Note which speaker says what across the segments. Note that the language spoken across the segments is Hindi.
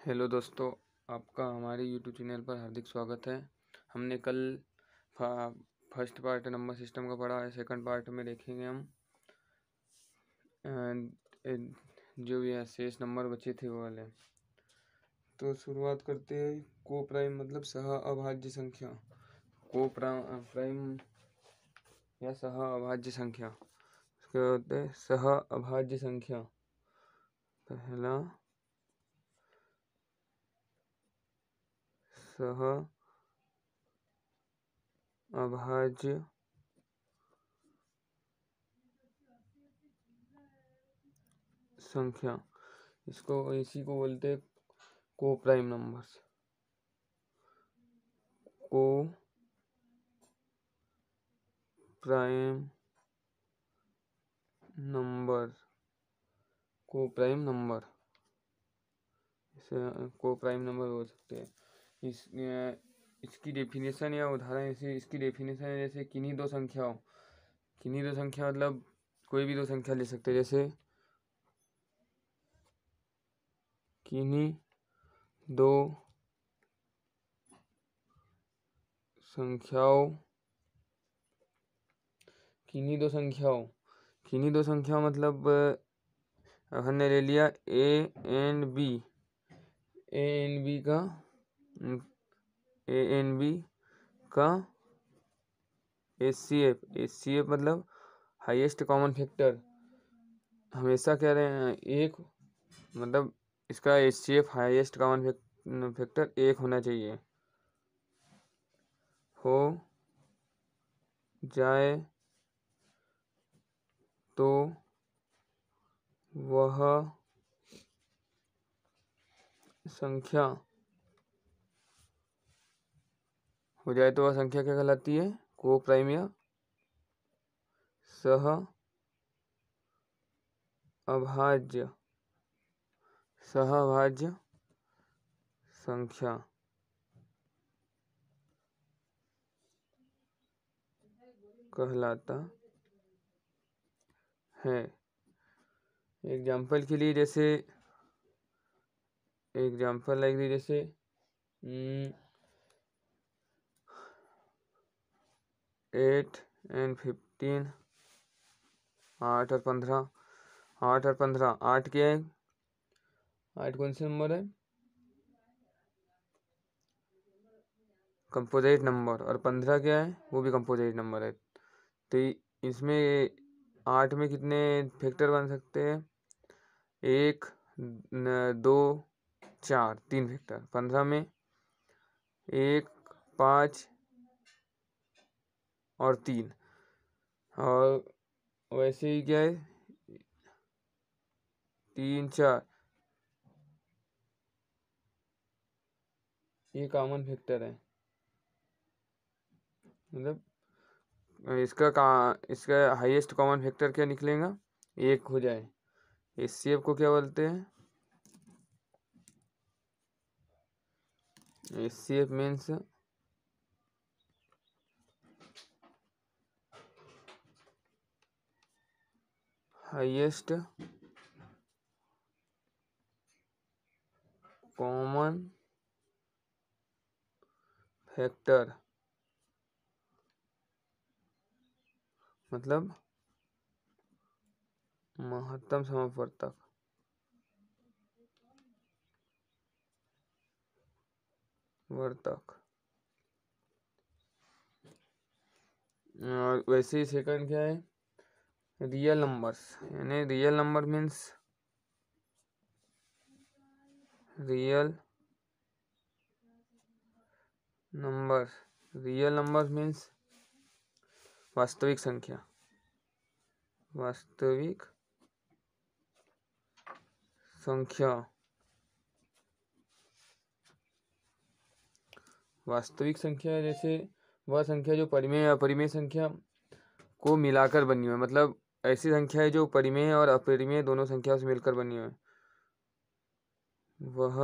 Speaker 1: हेलो दोस्तों, आपका हमारे यूट्यूब चैनल पर हार्दिक स्वागत है। हमने कल फर्स्ट पार्ट नंबर सिस्टम का पढ़ा है। सेकंड पार्ट में देखेंगे हम जो भी शेष नंबर बचे थे वो वाले। तो शुरुआत करते हैं। को प्राइम मतलब सह अभाज्य संख्या। को प्राइम या सह अभाज्य संख्या, उसके होते हैं सह अभाज्य संख्या। पहला सह अभाज्य संख्या, इसी को बोलते हैं को प्राइम नंबर्स। को प्राइम नंबर, को प्राइम नंबर, इसे को प्राइम नंबर बोल सकते हैं। इसकी डेफिनेशन या उदाहरण इसकी डेफिनेशन है जैसे किन्हीं दो संख्याओं, किन्हीं दो संख्या मतलब कोई भी दो संख्या ले सकते हैं। जैसे किन्हीं दो संख्याओं, किन्हीं दो संख्याओं, किन्हीं दो संख्या मतलब हमने ले लिया A and B, A and B का एचसीएफ मतलब हाईएस्ट कॉमन फैक्टर। हमेशा कह रहे हैं एक, मतलब इसका एचसीएफ हाईएस्ट कॉमन फैक्टर एक होना चाहिए। हो जाए तो वह संख्या, हो जाए तो वह संख्या क्या कहलाती है? को प्राइम या सह अभाज्य संख्या कहलाता है। एग्जाम्पल के लिए जैसे एग्जाम्पल लाइक जैसे 8 and 15, 8 और 15, 8 और 15, 8 क्या है? 8 कौन सा नंबर है? Composite number. और 15 क्या है? वो भी कंपोजिट नंबर है। तो इसमें 8 में कितने फैक्टर बन सकते हैं? 1, 2, 4, 3 फैक्टर। 15 में 1, 5 और 3। और वैसे ही क्या है? 3, 4, ये कॉमन फैक्टर है। मतलब इसका हाईएस्ट कॉमन फैक्टर क्या निकलेगा? 1 हो जाए। एचसीएफ को क्या बोलते हैं? HCF means highest common factor, मतलब महत्तम समापवर्तक। और वैसे ही सेकंड क्या है? रियल नंबर्स, यानी real number means real number means वास्तविक संख्या, वास्तविक संख्या, वास्तविक संख्या जैसे वह संख्या जो परिमेय या अपरिमेय संख्या को मिलाकर बनी हुई है। मतलब ऐसी संख्या है जो परिमेय और अपरिमेय दोनों संख्या से मिलकर बनी हुई है। वह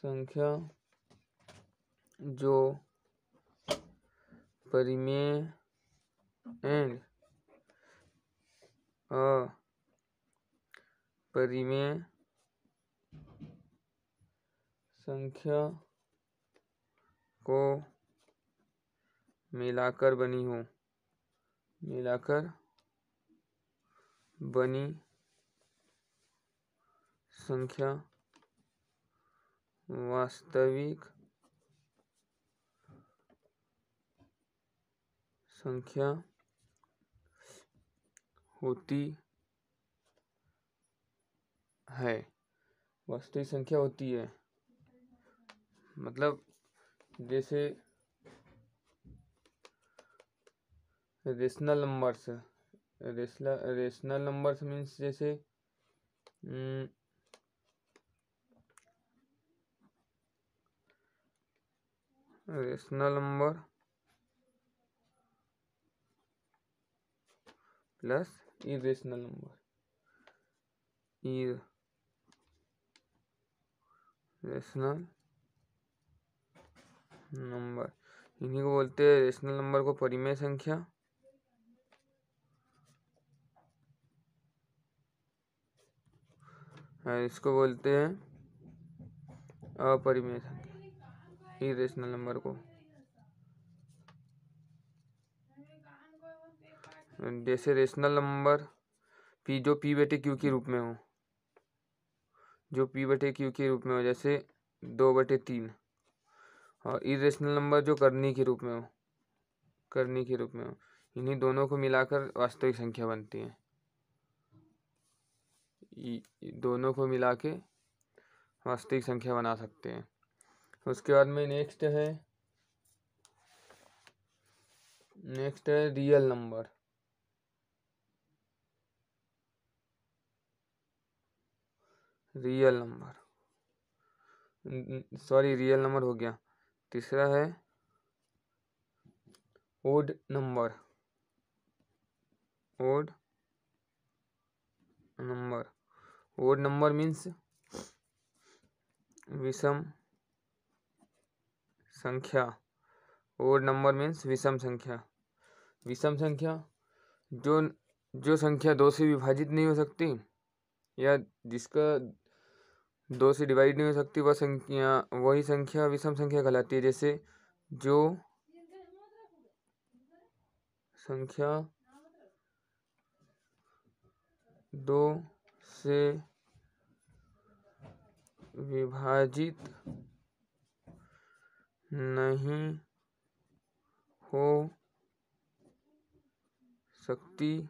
Speaker 1: संख्या जो परिमेय एंड अपरिमेय संख्या को मिलाकर बनी संख्या वास्तविक संख्या होती है। वास्तविक संख्या होती है मतलब जैसे रेशनल नंबर्स मीन्स जैसे rational number plus irrational number, rational number इन्हीं को बोलते हैं। रेशनल नंबर को परिमेय संख्या और इसको बोलते हैं अपरिमेय संख्या। इरेशनल नंबर को जैसे रेशनल नंबर जो पी बटे क्यू के रूप में हो, जैसे 2/3, और इरेशनल नंबर जो करनी के रूप में हो, इन्हीं दोनों को मिलाकर वास्तविक संख्या बनती है। दोनों को मिला के वास्तविक संख्या बना सकते हैं। उसके बाद में नेक्स्ट है रियल नंबर। रियल नंबर हो गया। तीसरा है odd number. Odd number means विषम संख्या। ओड नंबर मीन्स विषम संख्या जो संख्या 2 से विभाजित नहीं हो सकती या जिसका 2 से डिवाइड नहीं हो सकती वही संख्या विषम संख्या कहलाती है। जैसे जो संख्या 2 से विभाजित नहीं हो सकती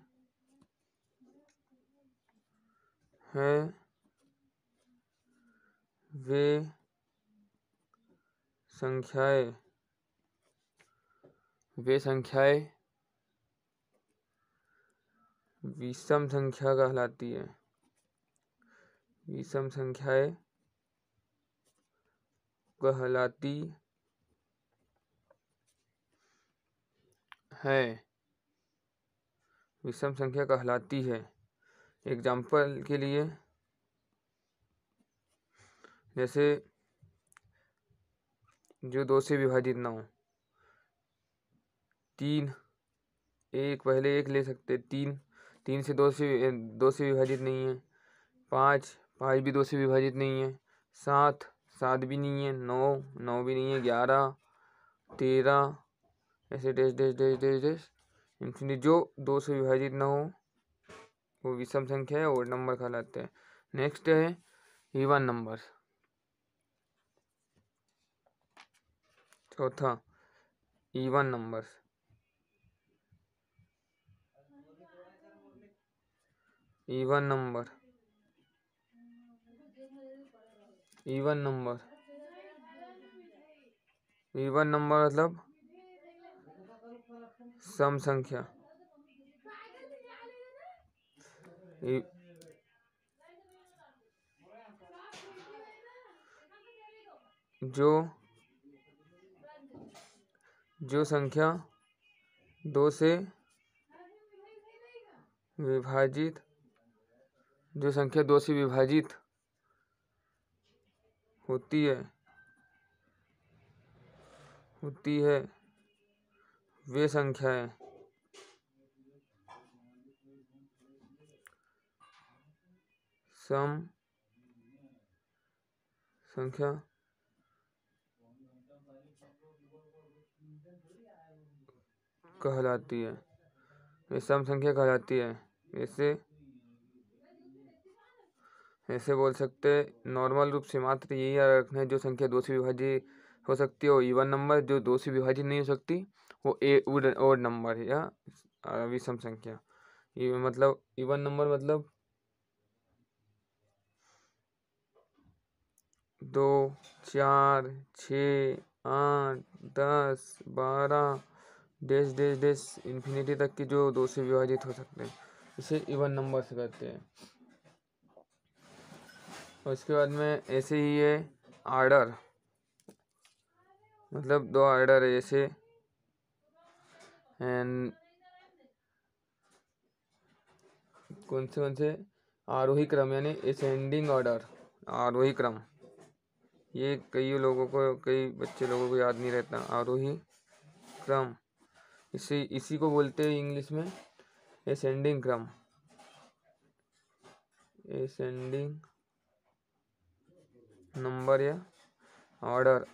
Speaker 1: है वे संख्याएं विषम संख्या कहलाती है। विषम संख्याएं कहलाती है। एग्जाम्पल के लिए जैसे जो 2 से विभाजित ना हो, 3 पहले 1 ले सकते। 3 से 2 से विभाजित नहीं है। 5 भी 2 से विभाजित नहीं है। 7 भी नहीं है। 9 भी नहीं है। 11 13 ऐसे dash dash dash dash dash infinity जो 2 से विभाजित ना हो वो विषम संख्या है, ओड नंबर कहलाते हैं। नेक्स्ट है इवन नंबर। चौथा इवन नंबर। इवन नंबर मतलब सम संख्या। जो संख्या 2 से विभाजित होती है वे संख्याएं सम संख्या कहलाती है, विषम संख्या कहलाती है। ऐसे बोल सकते हैं नॉर्मल रूप से मात्र यही याद रखना है, जो संख्या 2 से विभाजित हो सकती है वो इवन नंबर, जो 2 से विभाजित नहीं हो सकती वो ओड नंबर है या विषम संख्या। ये मतलब इवन नंबर मतलब 2, 4, 6, 8, 10, 12 डैश डैश डैश इन्फिनिटी तक की जो 2 से विभाजित हो सकते हैं, इसे इवन नंबर से कहते हैं। और इसके बाद में ऐसे ही है आर्डर, मतलब 2 आर्डर है जैसे एंड कौन से आरोही क्रम यानी असेंडिंग ऑर्डर, आरोही क्रम। ये कई बच्चे लोगों को याद नहीं रहता, आरोही क्रम। इसी को बोलते हैं इंग्लिश में असेंडिंग क्रम, असेंडिंग नंबर या ऑर्डर।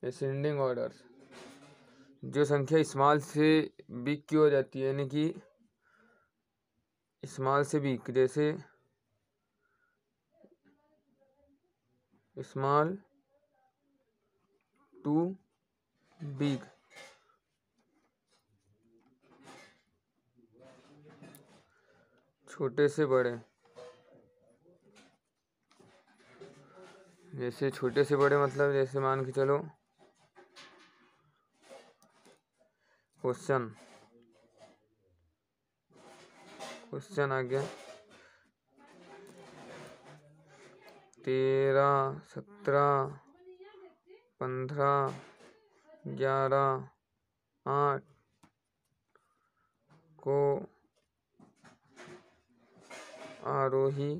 Speaker 1: असेंडिंग ऑर्डर जो संख्या स्मॉल से बिग की हो जाती है, यानी कि स्मॉल से बिग, जैसे स्मॉल टू बिग, छोटे से बड़े। जैसे छोटे से बड़े मतलब जैसे मान के चलो क्वेश्चन आ गया 13, 17, 15, 11, 8 को आरोही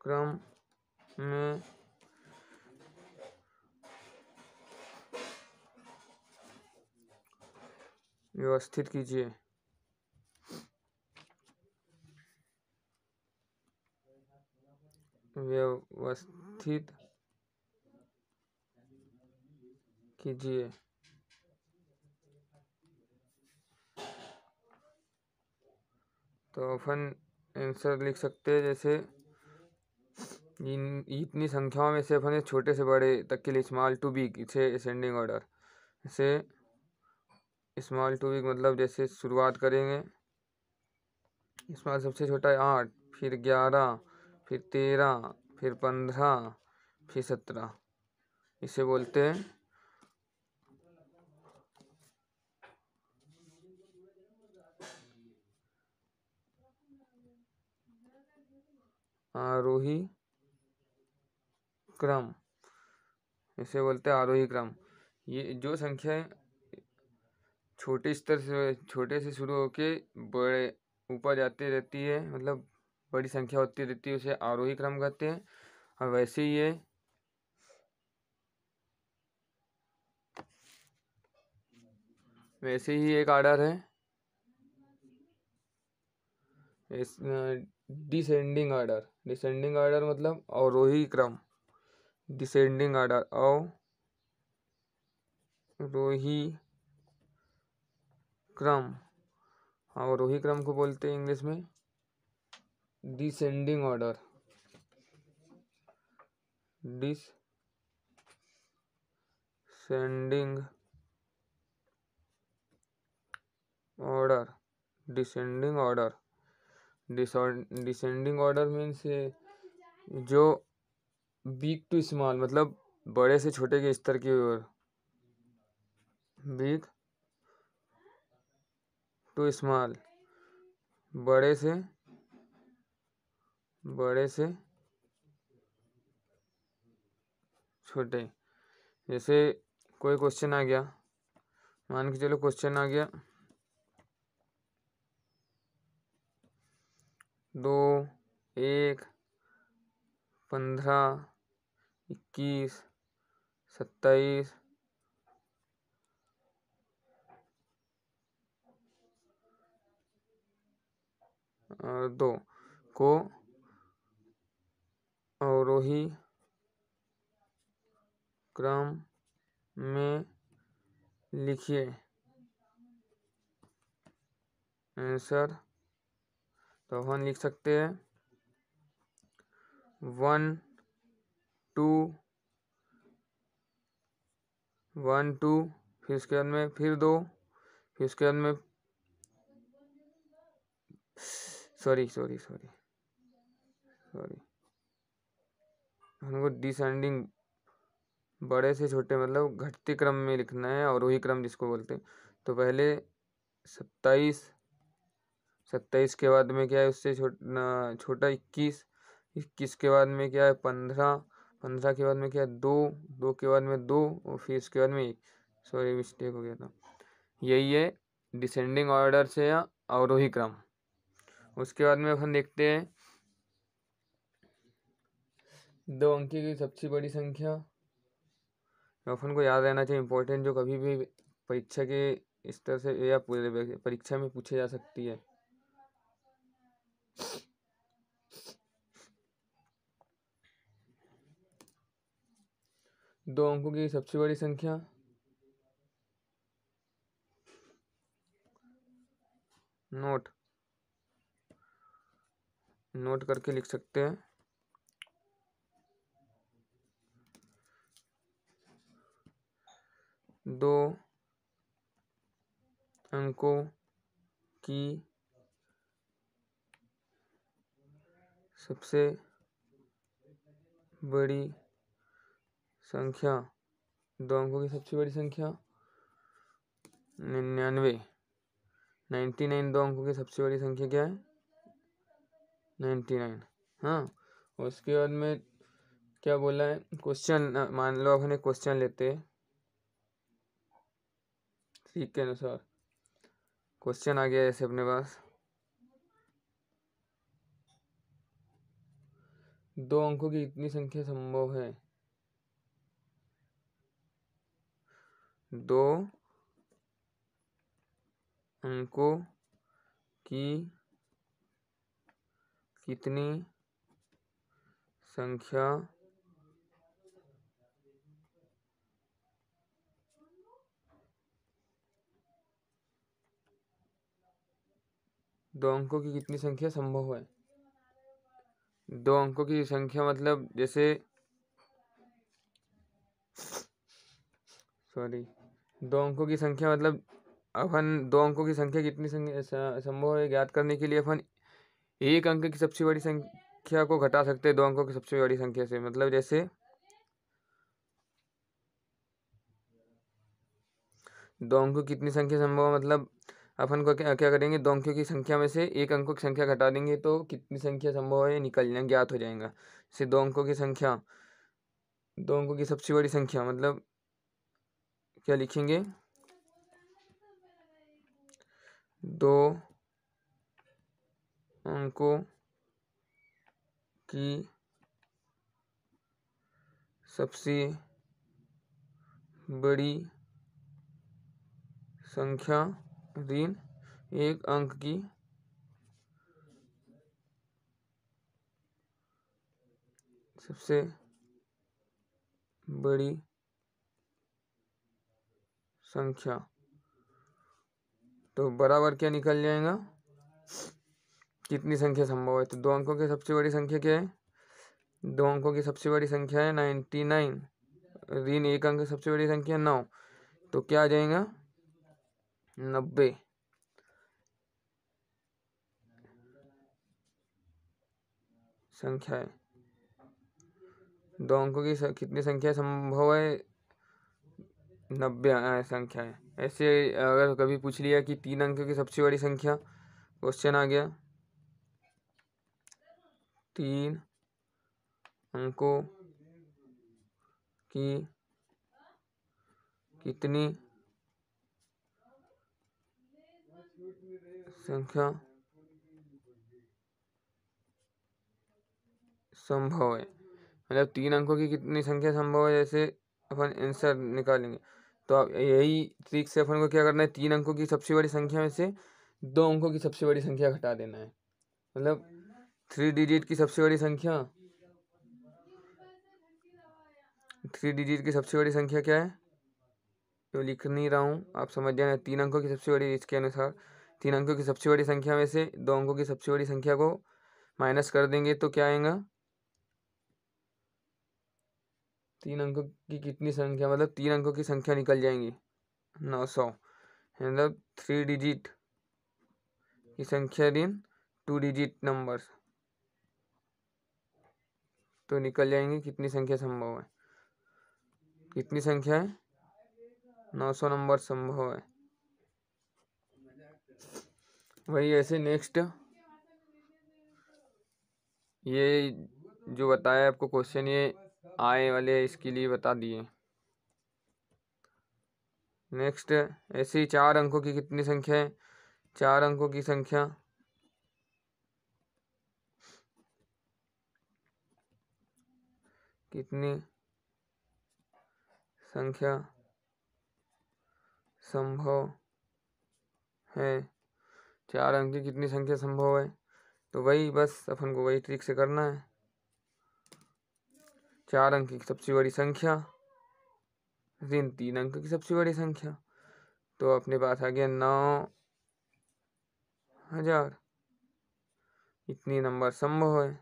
Speaker 1: क्रम में व्यवस्थित कीजिए। तो अपन आंसर लिख सकते हैं, जैसे इतनी संख्याओं में से अपन छोटे से बड़े तक के लिए स्मॉल टू बिग, इसे असेंडिंग ऑर्डर। इसे स्मॉल टू बिग मतलब जैसे शुरुआत करेंगे, स्मॉल सबसे छोटा है 8, फिर 11, फिर 13, फिर 15, फिर 17, इसे बोलते हैं आरोही क्रम, इसे बोलते हैं आरोही क्रम। ये जो संख्या छोटे से शुरू होके बड़े ऊपर जाती रहती है, मतलब बड़ी संख्या होती रहती है, उसे आरोही क्रम कहते हैं। और वैसे ही एक आर्डर है डिसेंडिंग ऑर्डर। डिसेंडिंग ऑर्डर मतलब अवरोही क्रम, डिसेंडिंग ऑर्डर अवरोही क्रम, अवरोही क्रम को बोलते हैं इंग्लिश में descending order. Descending order, descending order, descending order means जो बिग टू स्मॉल मतलब बड़े से छोटे के स्तर की ओर, बिग टू स्मॉल, बड़े से छोटे। जैसे कोई क्वेश्चन आ गया, मान के चलो क्वेश्चन आ गया 2, 1, 15, 21, 27, 2 को अवरोही क्रम में लिखिए। आंसर तो हम लिख सकते हैं 1 2 1 2, फिर उसके बाद में फिर 2, फिर उसके बाद में सॉरी हमको डिसेंडिंग बड़े से छोटे मतलब घटते क्रम में लिखना है, और वही क्रम जिसको बोलते हैं। तो पहले 27 के बाद में क्या है उससे छोटा 21 के बाद में क्या है 15 के बाद में क्या है 2 के बाद में 2, और फिर इसके बाद में 1। सॉरी मिस्टेक हो गया था। यही है डिसेंडिंग ऑर्डर से या अवरोही क्रम। उसके बाद में अपन देखते हैं 2 अंकी की सबसे बड़ी संख्या। अपन को याद रहना चाहिए, इंपॉर्टेंट, जो कभी भी परीक्षा के स्तर से या पूरे परीक्षा में पूछे जा सकती है। दो अंकों की सबसे बड़ी संख्या नोट करके लिख सकते हैं। दो अंकों की सबसे बड़ी संख्या 2 अंकों की सबसे बड़ी संख्या 99। 2 अंकों की सबसे बड़ी संख्या क्या है 99। हाँ, उसके बाद में क्या बोला है क्वेश्चन, मान लो अपने क्वेश्चन लेते हैं, ठीक है अनुसार क्वेश्चन आ गया ऐसे अपने पास। 2 अंकों की इतनी संख्या संभव है। 2 अंकों की कितनी संख्या दो अंकों की कितनी संख्या संभव है। 2 अंकों की संख्या मतलब जैसे सॉरी 2 अंकों की संख्या मतलब अपन 2 अंकों की संख्या कितनी संभव है ज्ञात करने के लिए अपन एक अंक की सबसे बड़ी संख्या को घटा सकते हैं 2 अंकों की सबसे बड़ी संख्या से। मतलब जैसे 2 अंकों की कितनी संख्या संभव है, मतलब अपन को क्या करेंगे 2 अंकों की संख्या में से एक अंकों की संख्या घटा देंगे तो कितनी संख्या संभव है निकल जाए ज्ञात हो जाएगा। जैसे 2 अंकों की संख्या 2 अंकों की सबसे बड़ी संख्या मतलब क्या लिखेंगे 2 अंकों की सबसे बड़ी संख्या ऋण एक अंक की सबसे बड़ी संख्या। तो बराबर क्या निकल जाएगा कितनी संख्या संभव है। तो 2 अंकों की सबसे बड़ी संख्या क्या है 2 अंकों की सबसे बड़ी संख्या है 99 ऋण एक अंक की सबसे बड़ी संख्या 9। तो क्या आ जाएगा 90 संख्या है। 2 अंकों की कितनी संख्या संभव है 90 संख्या है। ऐसे अगर कभी पूछ लिया कि 3 अंकों की सबसे बड़ी संख्या, क्वेश्चन आ गया 3 अंकों की कितनी संख्या संभव है, मतलब 3 अंकों की कितनी संख्या संभव है जैसे अपन आंसर निकालेंगे। तो अब यही ट्रिक से अपन को क्या करना है 3 अंकों की सबसे बड़ी संख्या में से 2 अंकों की सबसे बड़ी संख्या घटा देना है। मतलब 3 डिजिट की सबसे बड़ी संख्या 3 डिजिट की सबसे बड़ी संख्या क्या है, तो लिख नहीं रहा हूँ, आप समझ जाना। 3 अंकों की सबसे बड़ी, इसके अनुसार 3 अंकों की सबसे बड़ी संख्या में से 2 अंकों की सबसे बड़ी संख्या को माइनस कर देंगे तो क्या आएगा, 3 अंकों की कितनी संख्या, मतलब 3 अंकों की संख्या निकल जाएंगी 900, मतलब 3 डिजिट की संख्या दिन 2 डिजिट नंबर, तो निकल जाएंगे कितनी संख्या संभव है, कितनी संख्या है, 900 नंबर संभव है। वही ऐसे नेक्स्ट ये जो बताया आपको क्वेश्चन, ये आए वाले इसके लिए बता दिए। नेक्स्ट ऐसे ही 4 अंकों की कितनी संख्या है, 4 अंकों की संख्या कितनी संख्या संभव है, 4 अंक की कितनी संख्या संभव है, तो वही बस अपन को वही ट्रिक से करना है। 4 अंक की सबसे बड़ी संख्या ऋण 3 अंक की सबसे बड़ी संख्या, तो अपने पास आ गया 9000, इतनी नंबर संभव है।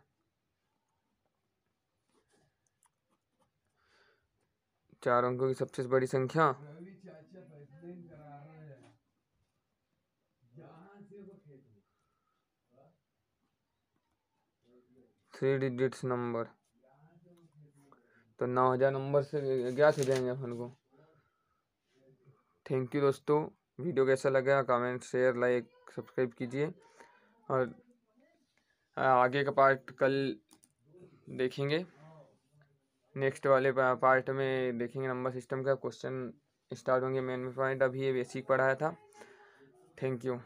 Speaker 1: 4 अंकों की सबसे बड़ी संख्या 3 डिजिट्स नंबर, तो 9000 नंबर से ज्ञात हो जाएंगे अपन को। थैंक यू दोस्तों, वीडियो कैसा लगा कमेंट शेयर लाइक सब्सक्राइब कीजिए, और आगे का पार्ट कल देखेंगे। नेक्स्ट वाले पार्ट में देखेंगे नंबर सिस्टम का क्वेश्चन स्टार्ट होंगे मेन पॉइंट, अभी ये बेसिक पढ़ाया था। Thank you.